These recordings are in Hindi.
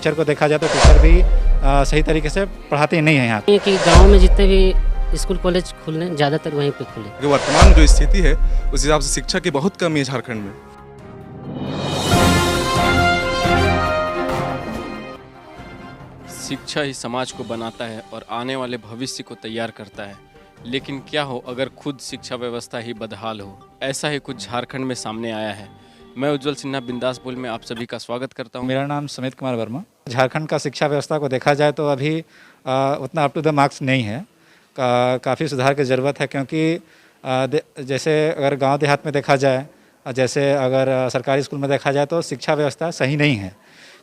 टीचर को देखा जाए तो टीचर भी सही तरीके से पढ़ाते नहीं हैं यहाँ पे। कि गांव में जितने भी स्कूल कॉलेज खुले ज़्यादातर वहीं पे खुले। जो वर्तमान जो स्थिति है उस हिसाब से शिक्षा की बहुत कमी है झारखंड में। शिक्षा ही समाज को बनाता है और आने वाले भविष्य को तैयार करता है, लेकिन क्या हो अगर खुद शिक्षा व्यवस्था ही बदहाल हो। ऐसा ही कुछ झारखंड में सामने आया है। मैं उज्जवल सिन्हा बिंदासपुर में आप सभी का स्वागत करता हूं। मेरा नाम समित कुमार वर्मा। झारखंड का शिक्षा व्यवस्था को देखा जाए तो अभी उतना अप टू द मार्क्स नहीं है, काफ़ी सुधार की ज़रूरत है। क्योंकि जैसे अगर गांव देहात में देखा जाए, जैसे अगर सरकारी स्कूल में देखा जाए तो शिक्षा व्यवस्था सही नहीं है।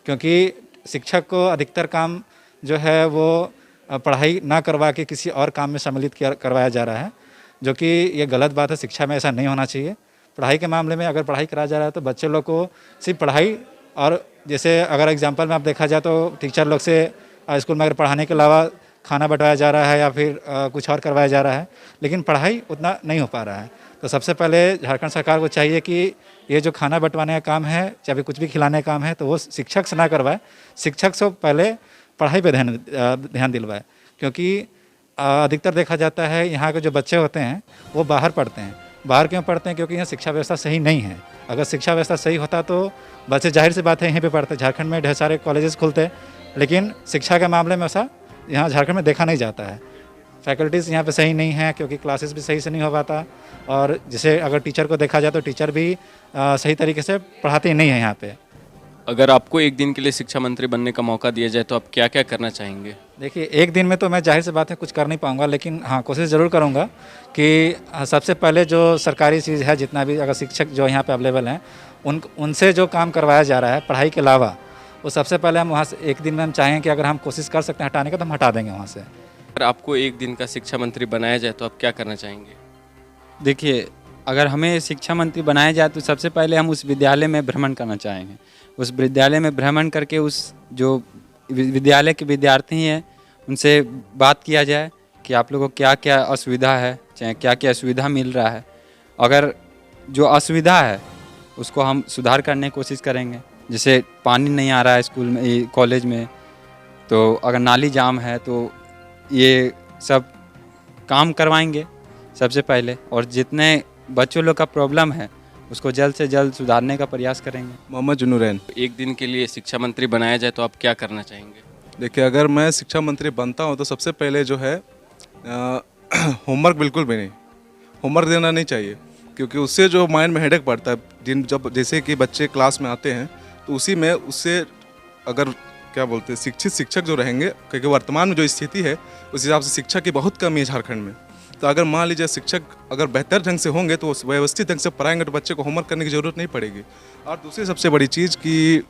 क्योंकि शिक्षक को अधिकतर काम जो है वो पढ़ाई ना करवा के किसी और काम में सम्मिलित करवाया जा रहा है, जो कि ये गलत बात है। शिक्षा में ऐसा नहीं होना चाहिए। पढ़ाई के मामले में अगर पढ़ाई कराया जा रहा है तो बच्चे लोग को सिर्फ पढ़ाई, और जैसे अगर एग्जांपल में आप देखा जाए तो टीचर लोग से स्कूल में अगर पढ़ाने के अलावा खाना बंटवाया जा रहा है या फिर कुछ और करवाया जा रहा है, लेकिन पढ़ाई उतना नहीं हो पा रहा है। तो सबसे पहले झारखंड सरकार को चाहिए कि ये जो खाना बंटवाने का काम है, चाहे कुछ भी खिलाने का काम है, तो वो शिक्षक से ना करवाए, शिक्षक से पहले पढ़ाई पे ध्यान दिलवाए। क्योंकि अधिकतर देखा जाता है यहाँ के जो बच्चे होते हैं वो बाहर पढ़ते हैं। बाहर क्यों पढ़ते हैं? क्योंकि यहाँ शिक्षा व्यवस्था सही नहीं है। अगर शिक्षा व्यवस्था सही होता तो बच्चे जाहिर सी बात है यहीं पे पढ़ते। झारखंड में ढेर सारे कॉलेजेस खुलते, लेकिन शिक्षा के मामले में ऐसा यहाँ झारखंड में देखा नहीं जाता है। फैकल्टीज़ यहाँ पे सही नहीं है, क्योंकि क्लासेस भी सही से नहीं हो पाता। और जैसे अगर टीचर को देखा जाए तो टीचर भी सही तरीके से पढ़ाते नहीं हैं यहाँ पे। अगर आपको एक दिन के लिए शिक्षा मंत्री बनने का मौका दिया जाए तो आप क्या क्या करना चाहेंगे? देखिए, एक दिन में तो मैं जाहिर सी बात है कुछ कर नहीं पाऊँगा, लेकिन हाँ कोशिश ज़रूर करूँगा कि सबसे पहले जो सरकारी चीज़ है, जितना भी अगर शिक्षक जो यहाँ पे अवेलेबल हैं उनसे जो काम करवाया जा रहा है पढ़ाई के अलावा, वो सबसे पहले हम वहाँ से एक दिन में हम चाहें कि अगर हम कोशिश कर सकते हैं हटाने का तो हम हटा देंगे वहाँ से। अगर आपको एक दिन का शिक्षा मंत्री बनाया जाए तो आप क्या करना चाहेंगे? देखिए, अगर हमें शिक्षा मंत्री बनाया जाए तो सबसे पहले हम उस विद्यालय में भ्रमण करना चाहेंगे। उस विद्यालय में भ्रमण करके उस जो विद्यालय के विद्यार्थी हैं उनसे बात किया जाए कि आप लोगों को क्या क्या असुविधा है, चाहे क्या क्या सुविधा मिल रहा है। अगर जो असुविधा है उसको हम सुधार करने की कोशिश करेंगे। जैसे पानी नहीं आ रहा है स्कूल में, कॉलेज में, तो अगर नाली जाम है तो ये सब काम करवाएंगे सबसे पहले। और जितने बच्चों लोग का प्रॉब्लम है उसको जल्द से जल्द सुधारने का प्रयास करेंगे। मोहम्मद जुनूरैन। एक दिन के लिए शिक्षा मंत्री बनाया जाए तो आप क्या करना चाहेंगे? देखिए, अगर मैं शिक्षा मंत्री बनता हूं तो सबसे पहले जो है होमवर्क बिल्कुल भी नहीं, होमवर्क देना नहीं चाहिए। क्योंकि उससे जो माइंड में हेडेक पड़ता है, जब जैसे कि बच्चे क्लास में आते हैं तो उसी में उससे अगर क्या बोलते हैं शिक्षित शिक्षक जो रहेंगे, क्योंकि वर्तमान में जो स्थिति है उस हिसाब से शिक्षा की बहुत कमी है झारखंड में। तो अगर मान लीजिए शिक्षक अगर बेहतर ढंग से होंगे तो व्यवस्थित ढंग से पढ़ाएंगे तो बच्चे को होमवर्क करने की ज़रूरत नहीं पड़ेगी। और दूसरी सबसे बड़ी चीज़ कि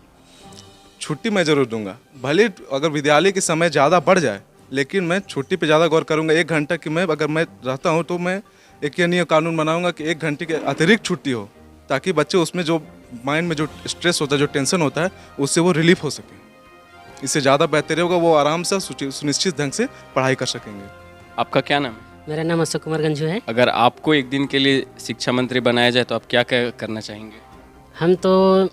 छुट्टी मैं ज़रूर दूंगा। भले अगर विद्यालय के समय ज़्यादा बढ़ जाए, लेकिन मैं छुट्टी पे ज़्यादा गौर करूंगा। 1 घंटा की मैं अगर मैं रहता हूं तो मैं एक ये नहीं कानून बनाऊंगा कि 1 घंटे के अतिरिक्त छुट्टी हो, ताकि बच्चे उसमें जो माइंड में जो स्ट्रेस होता है, जो टेंशन होता है, उससे वो रिलीफ हो सके। इससे ज़्यादा बेहतर होगा, वो आराम से सुनिश्चित ढंग से पढ़ाई कर सकेंगे। आपका क्या नाम है? मेरा नाम अशोक कुमार गंजू है। अगर आपको एक दिन के लिए शिक्षा मंत्री बनाया जाए तो आप क्या क्या करना चाहेंगे? हम तो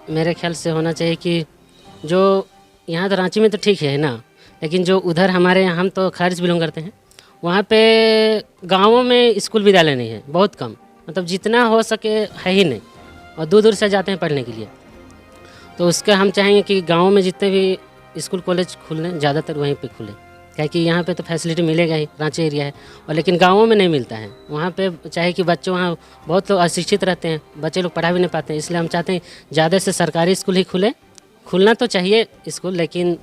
मेरे ख्याल से होना चाहिए कि जो यहाँ तो रांची में तो ठीक है ना, लेकिन जो उधर हमारे यहाँ, हम तो खैर से बिलोंग करते हैं, वहाँ पे गाँवों में स्कूल विद्यालय नहीं है, बहुत कम, मतलब जितना हो सके है ही नहीं, और दूर दूर से जाते हैं पढ़ने के लिए। तो उसका हम चाहेंगे कि गाँव में जितने भी स्कूल कॉलेज खुलें ज़्यादातर वहीं पे खुलें, क्योंकि यहाँ पे तो फैसिलिटी मिलेगा ही, रांची एरिया है, और लेकिन गाँवों में नहीं मिलता है। वहाँ पे चाहे कि बच्चे, वहाँ बहुत लोग अशिक्षित रहते हैं, बच्चे लोग पढ़ा भी नहीं पाते हैं। इसलिए हम चाहते हैं ज़्यादा से सरकारी स्कूल ही खुले। खुलना तो चाहिए स्कूल, लेकिन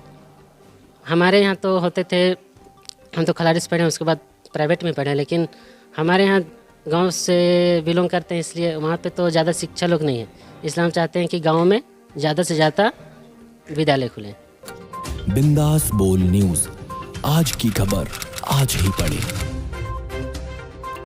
हमारे यहाँ तो होते थे, हम तो खलाड़ी से पढ़े, उसके बाद प्राइवेट में पढ़े, लेकिन हमारे यहाँ गाँव से बिलोंग करते हैं, इसलिए वहाँ पर तो ज़्यादा शिक्षा लोग नहीं है। इसलिए हम चाहते हैं कि गाँव में ज़्यादा से ज़्यादा विद्यालय खुलें। बिंदास बोल न्यूज़, आज की खबर आज ही पढ़ें।